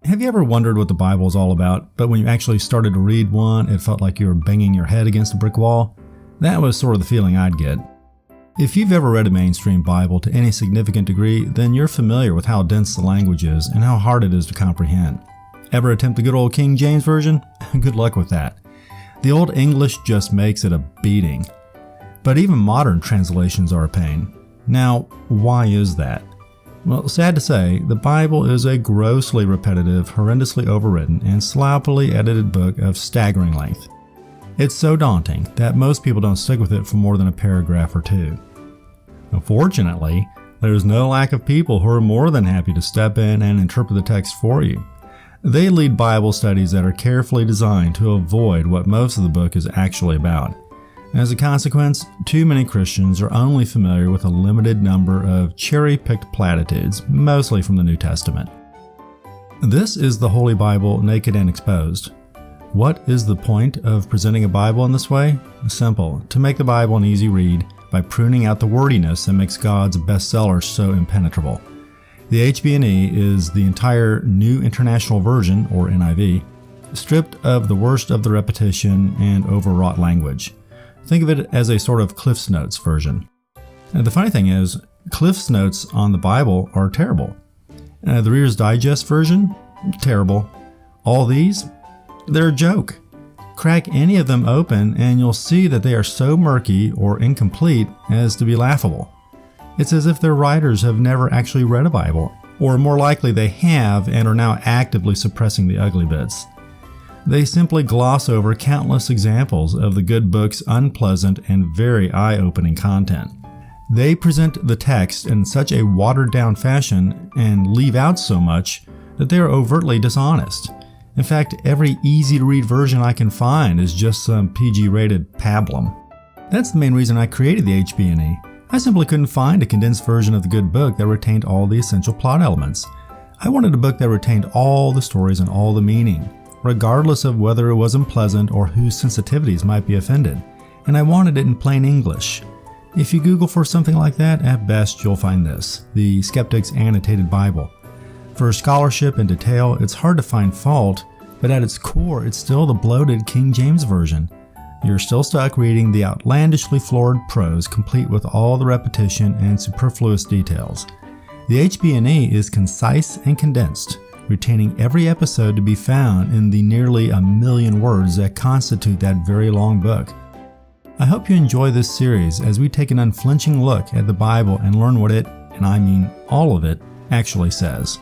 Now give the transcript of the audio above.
Have you ever wondered what the Bible is all about, but when you actually started to read one, it felt like you were banging your head against a brick wall? That was sort of the feeling I'd get. If you've ever read a mainstream Bible to any significant degree, then you're familiar with how dense the language is and how hard it is to comprehend. Ever attempt the good old King James Version? Good luck with that. The Old English just makes it a beating. But even modern translations are a pain. Now, why is that? Well, sad to say, the Bible is a grossly repetitive, horrendously overwritten, and sloppily edited book of staggering length. It's so daunting that most people don't stick with it for more than a paragraph or two. Unfortunately, there's no lack of people who are more than happy to step in and interpret the text for you. They lead Bible studies that are carefully designed to avoid what most of the book is actually about. As a consequence, too many Christians are only familiar with a limited number of cherry-picked platitudes, mostly from the New Testament. This is the Holy Bible naked and exposed. What is the point of presenting a Bible in this way? Simple: to make the Bible an easy read by pruning out the wordiness that makes God's bestseller so impenetrable. The Hbne is the entire New International Version, or NIV, stripped of the worst of the repetition and overwrought language. Think of it as a sort of Cliff's Notes version. And the funny thing is, Cliff's Notes on the Bible are terrible. The Reader's Digest version? Terrible. All these? They're a joke. Crack any of them open and you'll see that they are so murky or incomplete as to be laughable. It's as if their writers have never actually read a Bible, or more likely they have and are now actively suppressing the ugly bits. They simply gloss over countless examples of the good book's unpleasant and very eye-opening content. They present the text in such a watered-down fashion and leave out so much that they are overtly dishonest. In fact, every easy-to-read version I can find is just some PG-rated pablum. That's the main reason I created the Hbne. I simply couldn't find a condensed version of the good book that retained all the essential plot elements. I wanted a book that retained all the stories and all the meaning, regardless of whether it was unpleasant or whose sensitivities might be offended, and I wanted it in plain English. If you Google for something like that, at best you'll find this, the Skeptic's Annotated Bible. For scholarship and detail, it's hard to find fault, but at its core, it's still the bloated King James Version. You're still stuck reading the outlandishly florid prose, complete with all the repetition and superfluous details. The Hbne is concise and condensed, retaining every episode to be found in the nearly 1 million words that constitute that very long book. I hope you enjoy this series as we take an unflinching look at the Bible and learn what it, and I mean all of it, actually says.